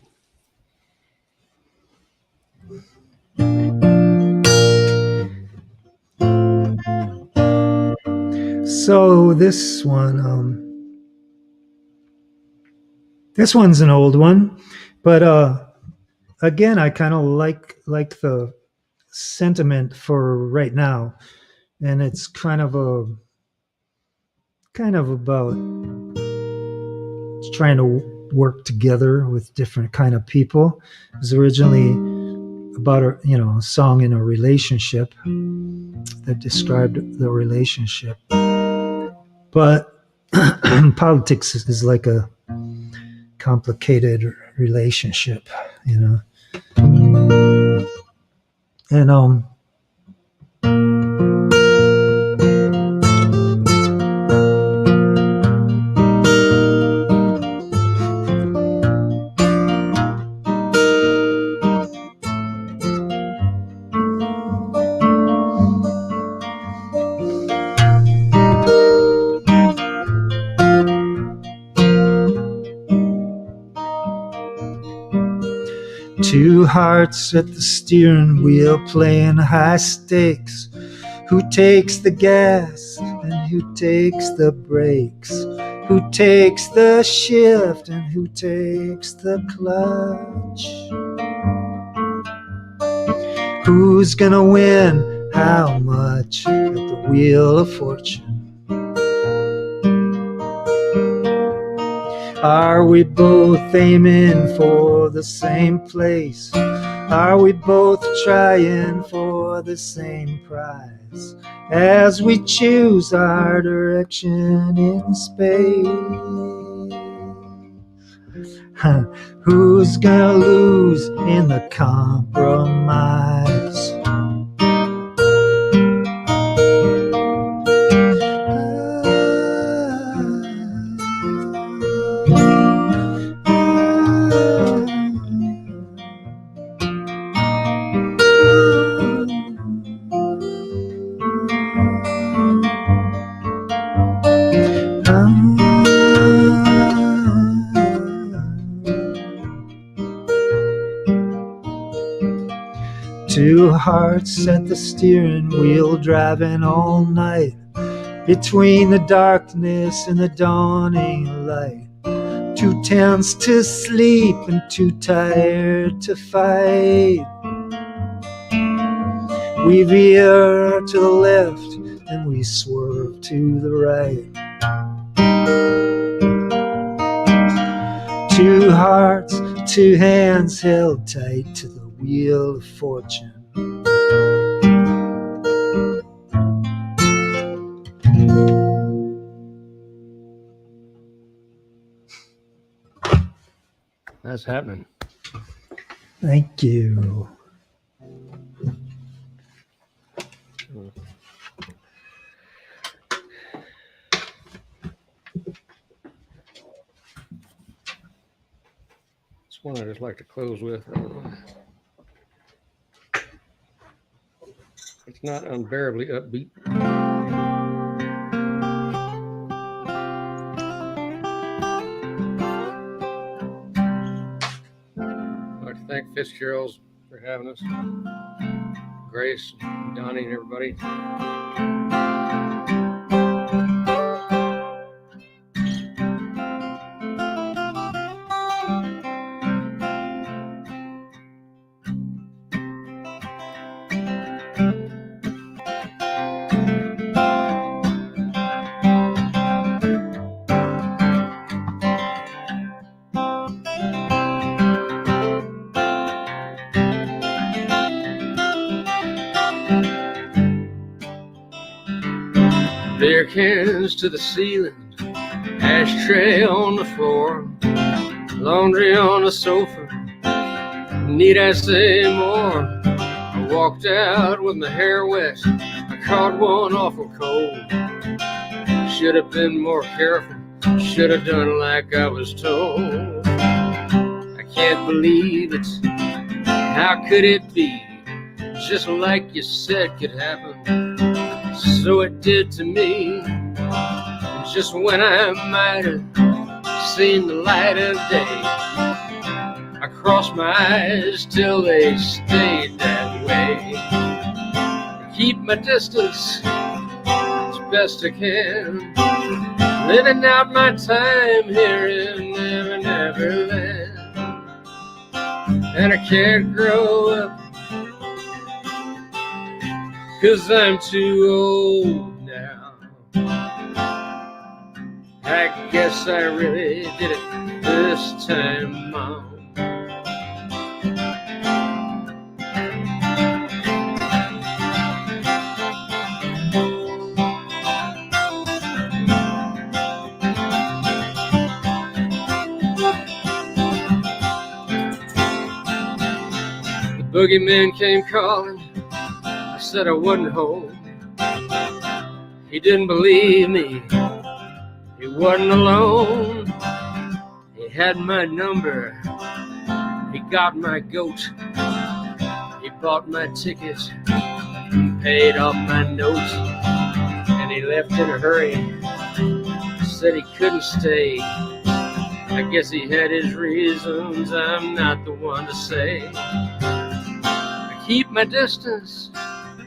So this one's an old one, but again, I kind of like the sentiment for right now, and it's kind of about trying to work together with different kind of people. It was originally about a song in a relationship that described the relationship, but politics is like a complicated relationship, and two hearts at the steering wheel playing high stakes. Who takes the gas and who takes the brakes? Who takes the shift and who takes the clutch? Who's gonna win how much at the wheel of fortune? Are we both aiming for the same place? Are we both trying for the same prize as we choose our direction in space? Who's gonna lose in the compromise? Two hearts at the steering wheel driving all night between the darkness and the dawning light. Too tense to sleep and too tired to fight. We veer to the left and we swerve to the right. Two hearts, two hands held tight to the wheel of fortune. That's happening. Thank you. It's one I just like to close with. It's not unbearably upbeat. I'd like to thank FITZGERALDS for having us. Grace, Donnie, and everybody. Beer cans to the ceiling, ashtray on the floor, laundry on the sofa, need I say more? I walked out with my hair wet, I caught one awful cold. Should have been more careful, should have done like I was told. I can't believe it, how could it be? Just like you said could happen, so it did to me. Just when I might have seen the light of day, I crossed my eyes till they stayed that way. Keep my distance as best I can, living out my time here in Never Never Land. And I can't grow up 'cause I'm too old now. I guess I really did it this time, Mom. The boogeyman came calling, I said I wasn't home. He didn't believe me, he wasn't alone. He had my number, he got my goat, he bought my ticket, paid off my note, and he left in a hurry. Said he couldn't stay, I guess he had his reasons, I'm not the one to say. I keep my distance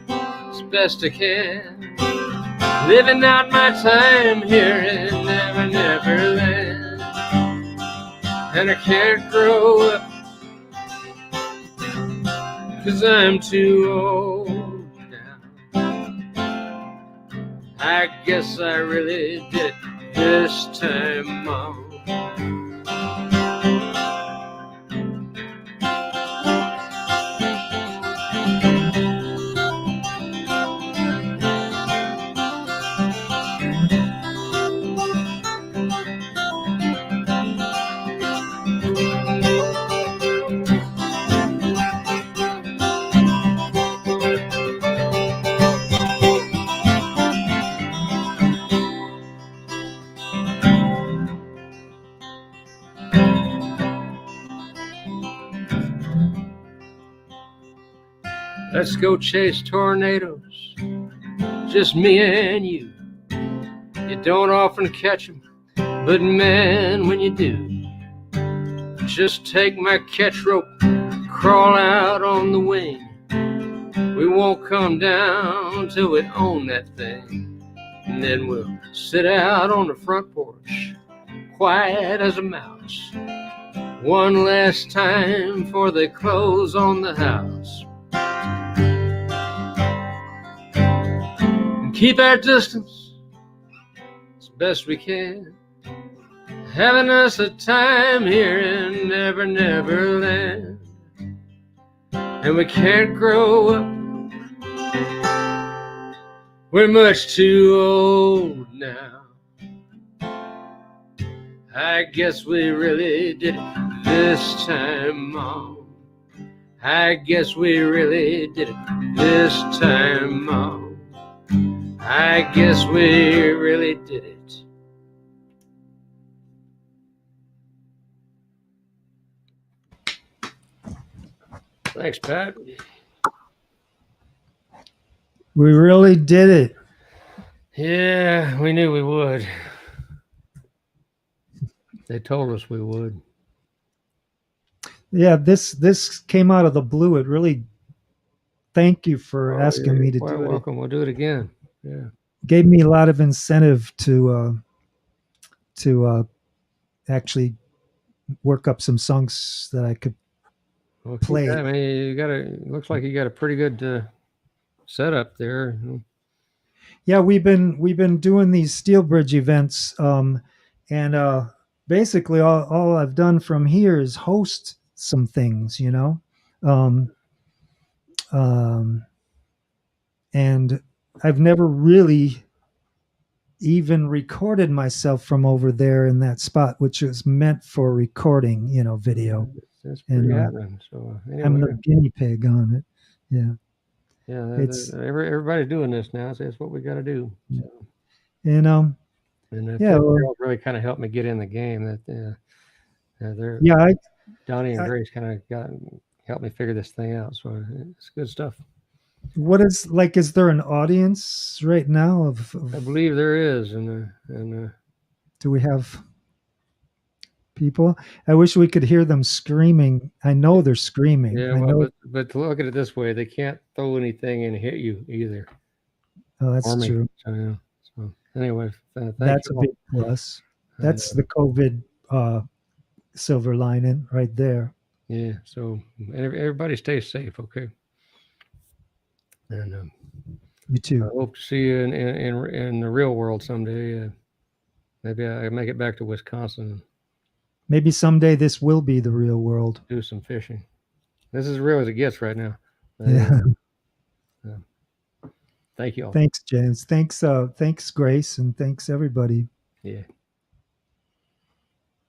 as best I can, living out my time here in Never Never Land. And I can't grow up 'cause I'm too old now. I guess I really did it this time, Mom. Let's go chase tornadoes, just me and you. You don't often catch them, but man, when you do, just take my catch rope, crawl out on the wing. We won't come down till we own that thing, and then we'll sit out on the front porch, quiet as a mouse, one last time before they close on the house. Keep our distance as best we can, having us a time here in Never Never Land. And we can't grow up, we're much too old now. I guess we really did it This time, Mom, I guess we really did it. This time, Mom, I guess we really did it. Thanks, Pat. We really did it. Yeah, we knew we would. They told us we would. Yeah, this came out of the blue. It really, thank you for asking you're me to quite do it. welcome. We'll do it again. Yeah. Gave me a lot of incentive to actually work up some songs that I could Well, play. I mean, looks like you got a pretty good setup there. Yeah, we've been doing these Steel Bridge events, and basically all I've done from here is host some things, you know, um, um, and I've never really even recorded myself from over there in that spot, which is meant for recording, you know, video. That's pretty And happening. So anyway, I'm the guinea pig on it. Yeah, yeah, it's everybody's doing this now. So that's what we got to do. So. and yeah, FITZGERALDS really kind of helped me get in the game. They're yeah, Donnie and I Grace kind of helped me figure this thing out. So it's good stuff. what is like? Is there an audience right now? I believe there is, and do we have people? I wish we could hear them screaming. I know they're screaming. yeah. I Well, know. but to look at it this way, they can't throw anything and hit you either. Oh, that's Or me. true. So, yeah. So anyway, thank That's you a all. big plus. That's the COVID silver lining right there. Yeah. So everybody stay safe, okay? And You I too. hope to see you in the real world someday. Maybe I make it back to Wisconsin Maybe someday this will be the real world. and do some fishing. This is as real as it gets right now. Yeah. Thank you all. Thanks, James. Thanks, Grace, and thanks everybody. Yeah.